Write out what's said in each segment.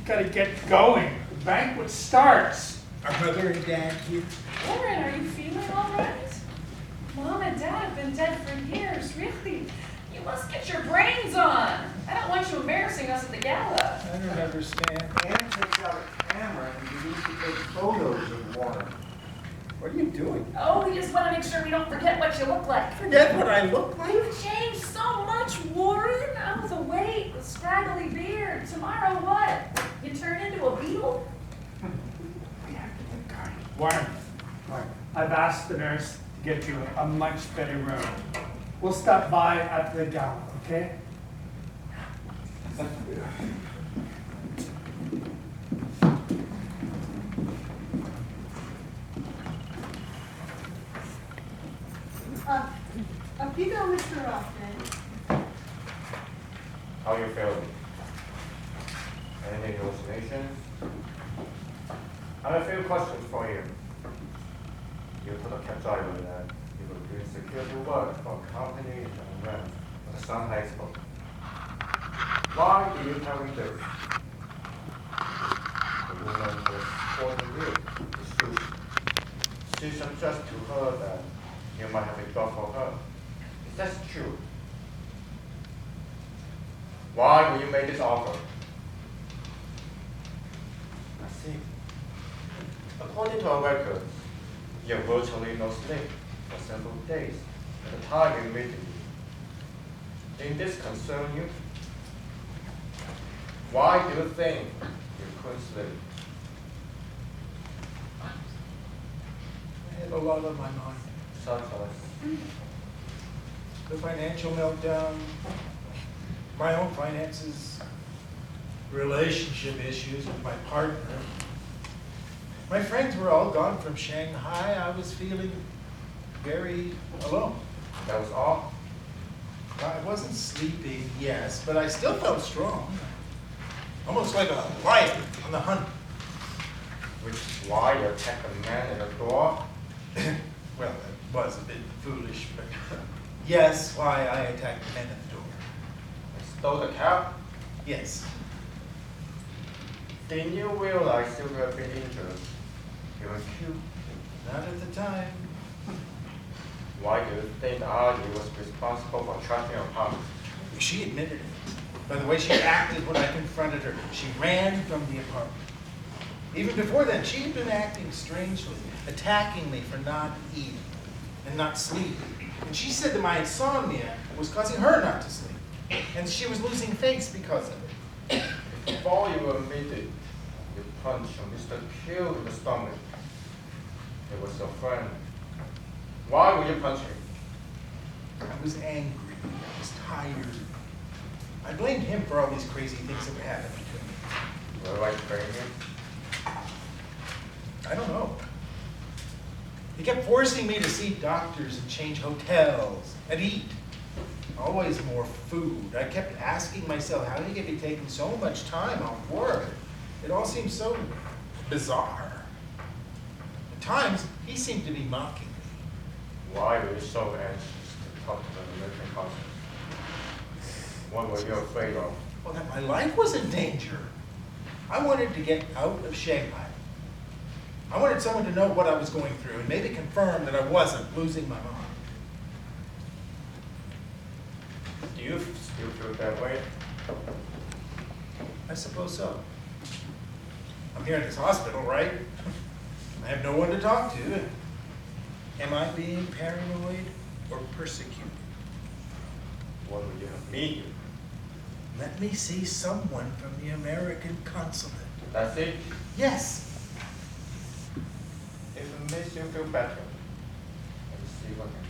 Gotta get going. The banquet starts. Are Mother and Dad here? Warren, are you feeling all right? Mom and Dad have been dead for years. Really? You must get your brains on. I don't want you embarrassing us at the gala. I don't understand. Anne takes out a camera and begins to take photos of Warren. What are you doing? Oh, we just want to make sure we don't forget what you look like. Forget what I look like? You've changed so much, Warren. Oh, the weight, the scraggly beard. Tomorrow what? You turn into a beetle? We have to get going. Warren, I've asked the nurse to get you a much better room. We'll stop by at the gala, okay? Up you go, Mr. Rothman. How you feeling? Any hallucinations? I have a few questions for you. You put a catch eye on that. You will do security work for companies and brands at the Shanghai Expo. Why do you tell me this? The woman was supporting you, the sushi. She suggests to her that you might have a job for her. Is that true? Why will you make this offer? I see. According to our records, you have virtually no sleep for several days at the time you meet me. Didn't this concern you? Why do you think you couldn't sleep? I have a lot on my mind. Such as, The financial meltdown, my own finances, relationship issues with my partner. My friends were all gone from Shanghai. I was feeling very alone. that was all? I wasn't sleeping, yes, but I still felt strong. Almost like a lion on the hunt. Which is why you attacked the man at the door? Well, that was a bit foolish, but yes, why I attacked the man at the door. And stole the cap? Yes. Didn't you realize you could have been injured? You were killed. Not at the time. Why do you think Arlie was responsible for trashing your apartment? She admitted it. By the way she acted when I confronted her, she ran from the apartment. Even before then, she had been acting strangely, attacking me for not eating and not sleeping. And she said that my insomnia was causing her not to sleep. And she was losing face because of it. Before you admitted, you punched Mr. Q in the stomach. It was your friend. Why would you punch him? I was angry. I was tired. I blamed him for all these crazy things that were happening to me. Were I training him? I don't know. He kept forcing me to see doctors and change hotels and eat. Always more food. I kept asking myself, how did he be taking so much time off work? It all seemed so bizarre. At times, he seemed to be mocking me. Why were you so anxious to talk to the American consul? What were you afraid of? Well, that my life was in danger. I wanted to get out of Shanghai. I wanted someone to know what I was going through and maybe confirm that I wasn't losing my mind. Do you still feel that way? I suppose so. I'm here in this hospital, right? I have no one to talk to. Am I being paranoid or persecuted? What would you have me do? Let me see someone from the American consulate. That's it? Yes. If it makes you feel better, let me see what I can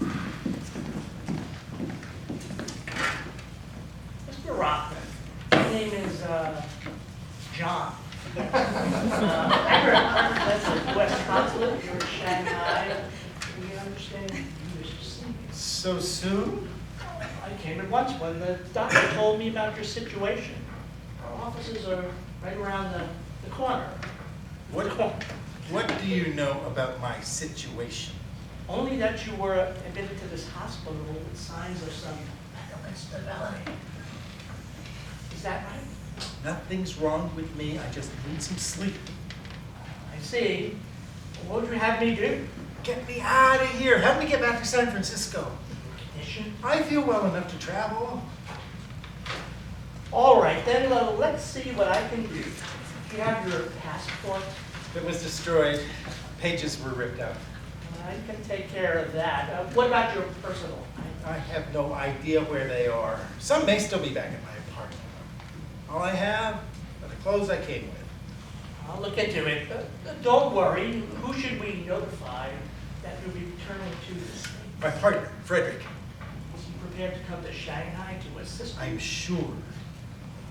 do. Mr. Rothman, my name is John. I represent the West Consulate here in Shanghai. Do you understand English speaking? So soon? I came at once when the doctor told me about your situation. Our offices are right around the corner. What do you know about my situation? only that you were admitted to this hospital with signs of some mental instability. Is that right? Nothing's wrong with me. I just need some sleep. I see. What would you have me do? Get me out of here. Help me get back to San Francisco. Condition? I feel well enough to travel. All right, then let's see what I can do. Do you have your passport? It was destroyed. Pages were ripped out. I can take care of that. What about your personal? I have no idea where they are. Some may still be back in my apartment. All I have are the clothes I came with. I'll look into it. Don't worry. Who should we notify that you'll be returning to the state? My partner, Frederick. Is he prepared to come to Shanghai to assist you? I'm sure.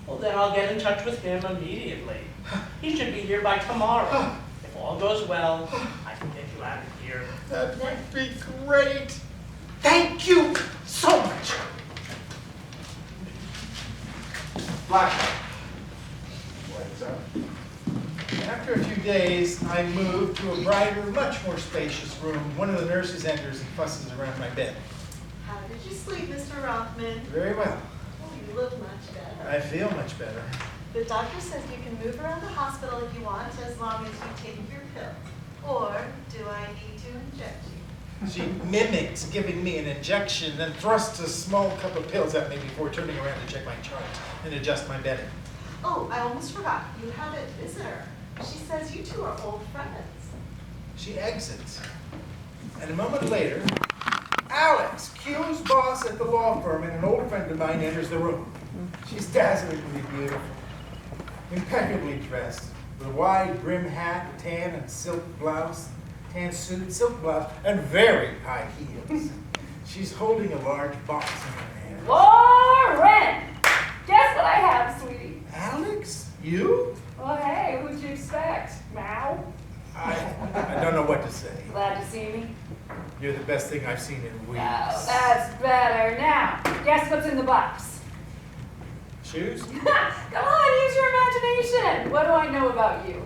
Well, then I'll get in touch with him immediately. He should be here by tomorrow. If all goes well, I can get you out of here. That would be great. Thank you so much. Black. What's up? After a few days, I moved to a brighter, much more spacious room. One of the nurses enters and fusses around my bed. How did you sleep, Mr. Rothman? Very well. Oh, you look much better. I feel much better. The doctor says you can move around the hospital if you want, as long as you take your pills. Or do I need to inject you? She mimics giving me an injection, then thrusts a small cup of pills at me before turning around to check my chart and adjust my bedding. Oh, I almost forgot. You have a visitor. She says you two are old friends. She exits. And a moment later, Alex, Q's boss at the law firm and an old friend of mine enters the room. She's dazzlingly beautiful, impeccably dressed, with a wide brim hat, a tan and silk blouse, tan suit, silk blouse, and very high heels. She's holding a large box in her hand. Lauren! Guess what I have, sweetie? Alex? You? Well, hey, who'd you expect? Mal? I don't know what to say. Glad to see me? You're the best thing I've seen in weeks. Oh, that's better. Now, guess what's in the box? Shoes? Come on, use your imagination. What do I know about you?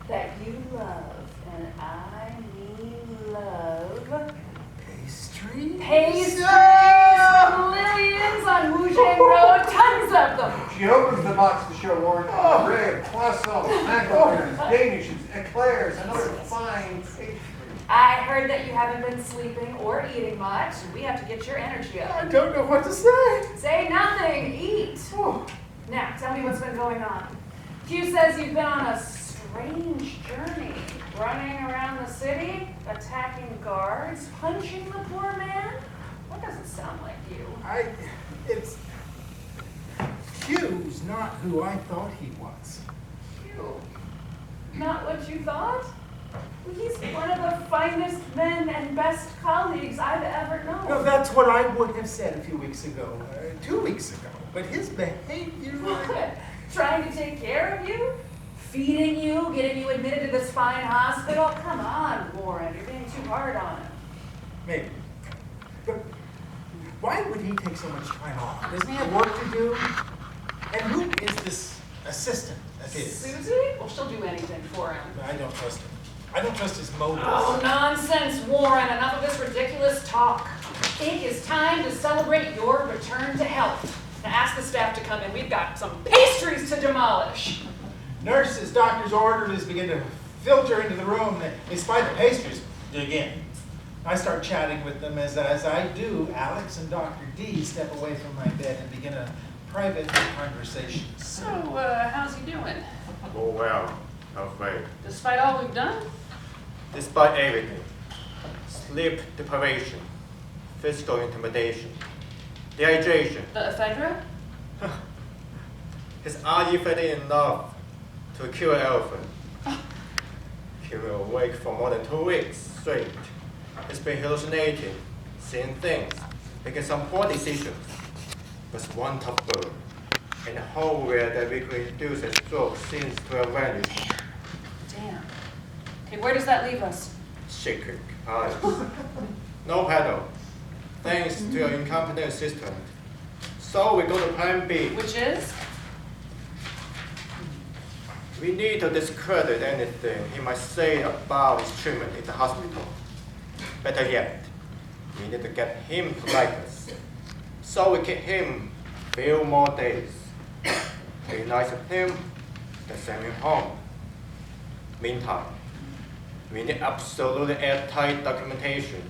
That you love, and I mean love, Pastry? pastries, millions on Mouget Road, tons of them. She opens the box to show Lauren bread, croissants, macaroons, danishes, eclairs, and other fine pastries. I heard that you haven't been sleeping or eating much, and we have to get your energy I up. don't know what to say. Say nothing, eat. Now, tell me what's been going on. Q says you've been on a strange journey, running around the city, attacking guards, punching the poor man. That doesn't sound like you. It's Q's not who I thought he was. Q? Not what you thought? He's one of the finest men and best colleagues I've ever known. No, that's what I would have said a few weeks ago, 2 weeks ago. But his behavior... What? Trying to take care of you? Feeding you? Getting you admitted to this fine hospital? Come on, Warren, you're being too hard on him. Maybe. But why would he take so much time off? Doesn't he have work to do? And who is this assistant of his? Susie? Well, she'll do anything for him. I don't trust him. I don't trust his motives. Oh, nonsense, Warren. Enough of this ridiculous talk. It is time to celebrate your return to health. Now ask the staff to come in. We've got some pastries to demolish. Nurses, doctors, orderlies begin to filter into the room. They spy the pastries again. I start chatting with them. As I do, Alex and Dr. D step away from my bed and begin a private conversation. So, how's he doing? Oh well, afraid. Despite all we've done? Despite everything, sleep deprivation, physical intimidation, dehydration, The ephedra? his uneven enough to kill an elephant. He will awake for more than 2 weeks straight. He's been hallucinating, seeing things, making some poor decisions. But one tough bird, and the hole where the weekly induces stroke seems to have vanished. Damn. Okay, where does that leave us? Shaking eyes. No paddle. Thanks to your incompetent assistant. So we go to plan B. Which is? We need to discredit anything he might say about his treatment in the hospital. Better yet, we need to get him to like us, so we keep him few more days. Be nice with him, then send him home. Meantime, we need absolutely airtight documentation.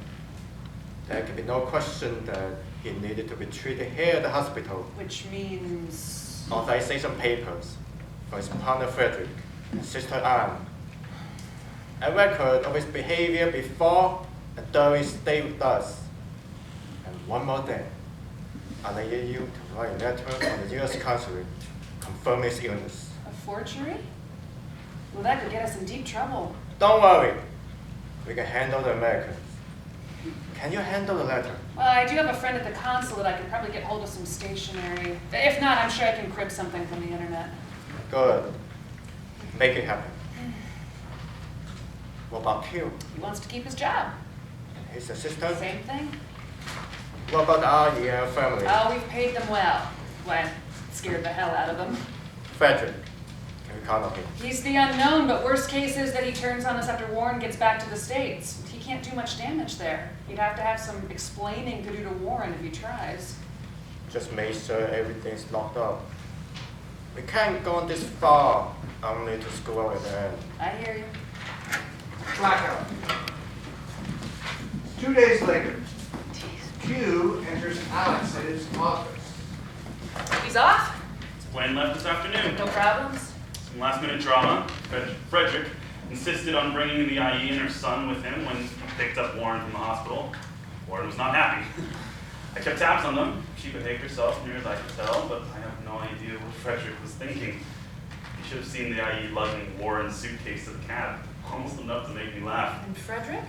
There can be no question that he needed to be treated here at the hospital. Which means... Authorization papers for his partner Frederick and sister Anne. A record of his behavior before and during his stay with us. And one more thing. I need you to write a letter from the U.S. consulate confirming his illness. A forgery? Well, that could get us in deep trouble. Don't worry. We can handle the Americans. Can you handle the letter? Well, I do have a friend at the consulate. I could probably get hold of some stationery. If not, I'm sure I can crib something from the internet. Good. Make it happen. What about Q? He wants to keep his job. And his assistant? Same thing. What about our and family? Oh, we've paid them well. Well, scared the hell out of them. Frederick. Can we count on him? He's the unknown, but worst case is that he turns on us after Warren gets back to the States. He can't do much damage there. He'd have to have some explaining to do to Warren if he tries. Just make sure everything's locked up. We can't go this far only to screw up at the end. I hear you. Blackout. 2 days later, Q enters Alex's office. He's off? Gwen left this afternoon. No problems? Some last-minute drama. Frederick insisted on bringing the IE and her son with him when he picked up Warren from the hospital. Warren was not happy. I kept tabs on them. She behaved herself near as I could tell, but I have no idea what Frederick was thinking. You should have seen the IE lugging Warren's suitcase to the cab. Almost enough to make me laugh. And Frederick?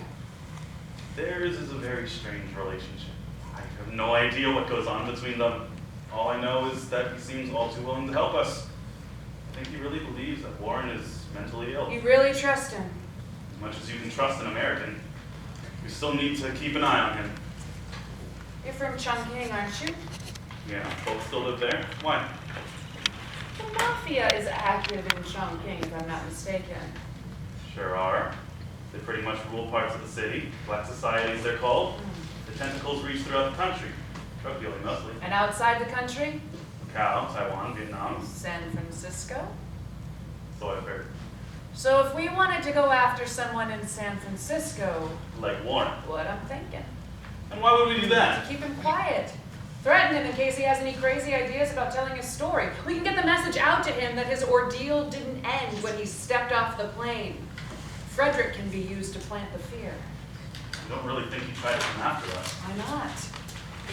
Theirs is a very strange relationship. I have no idea what goes on between them. All I know is that he seems all too willing to help us. I think he really believes that Warren is mentally ill. You really trust him? As much as you can trust an American. We still need to keep an eye on him. You're from Chongqing, aren't you? Yeah, folks still live there. Why? The Mafia is active in Chongqing, if I'm not mistaken. Sure are. They pretty much rule parts of the city. Black societies, they're called. The tentacles reach throughout the country. Drug dealing mostly. And outside the country? Macau, Taiwan, Vietnam. San Francisco? So I've heard. So if we wanted to go after someone in San Francisco, Like Warren. what I'm thinking? And why would we do that? Keep him quiet. Threaten him in case he has any crazy ideas about telling his story. We can get the message out to him that his ordeal didn't end when he stepped off the plane. Frederick can be used to plant the fear. You don't really think he tried to come after us? Why not?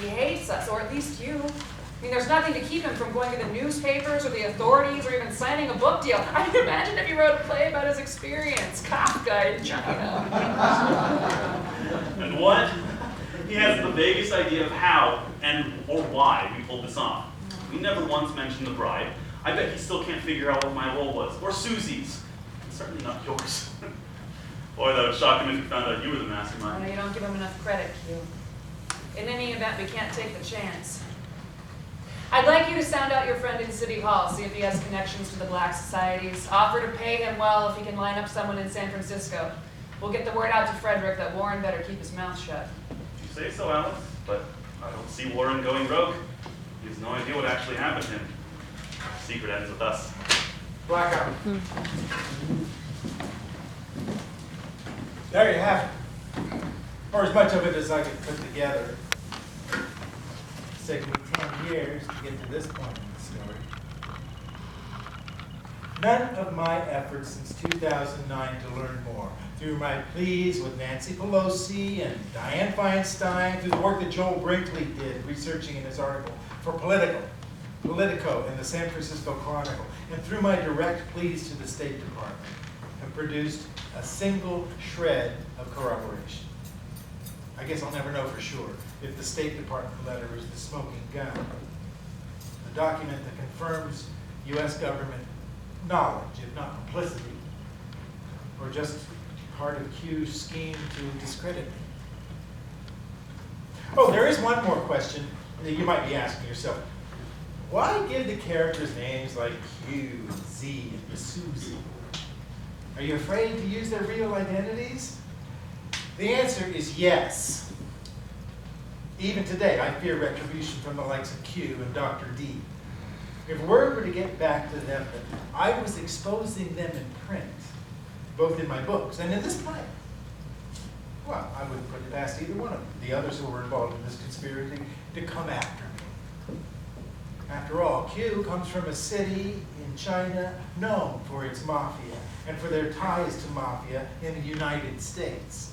He hates us, or at least you. I mean, there's nothing to keep him from going to the newspapers or the authorities or even signing a book deal. I can imagine if he wrote a play about his experience, Kafka in China. And what? He has the vaguest idea of how and or why we pulled this off. We never once mentioned the bribe. I bet he still can't figure out what my role was, or Susie's. And certainly not yours. Boy, that would shock him if he found out you were the I mastermind. know you don't give him enough credit, Q. In any event, we can't take the chance. I'd like you to sound out your friend in City Hall, see if he has connections to the black societies. Offer to pay him well if he can line up someone in San Francisco. We'll get the word out to Frederick that Warren better keep his mouth shut. You say so, Alex, but I don't see Warren going rogue. He has no idea what actually happened to him. The secret ends with us. Blackout. There you have it. Or as much of it as I could put together. It's taken me 10 years to get to this point in the story. None of my efforts since 2009 to learn more, through my pleas with Nancy Pelosi and Dianne Feinstein, through the work that Joel Brinkley did researching in his article for Politico in the San Francisco Chronicle, and through my direct pleas to the State Department, have produced a single shred of corroboration. I guess I'll never know for sure if the State Department letter is the smoking gun, a document that confirms U.S. government knowledge, if not complicity, or just part of Q's scheme to discredit me. Oh, there is one more question that you might be asking yourself. Why give the characters names like Q, Z, and Susie? Are you afraid to use their real identities? The answer is yes. Even today, I fear retribution from the likes of Q and Dr. D. If word were to get back to them that I was exposing them in print, both in my books and in this play, well, I wouldn't put it past either one of them, the others who were involved in this conspiracy, to come after me. After all, Q comes from a city in China known for its mafia and for their ties to mafia in the United States.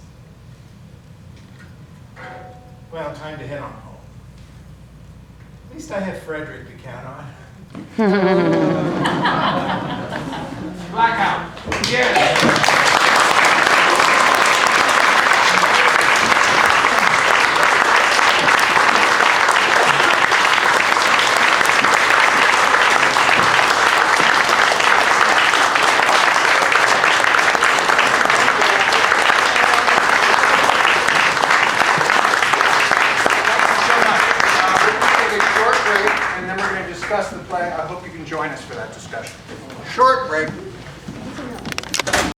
Well, time to head on home. At least I have Frederick to count on. Blackout. Yes. Discuss the play. I hope you can join us for that discussion. Short break.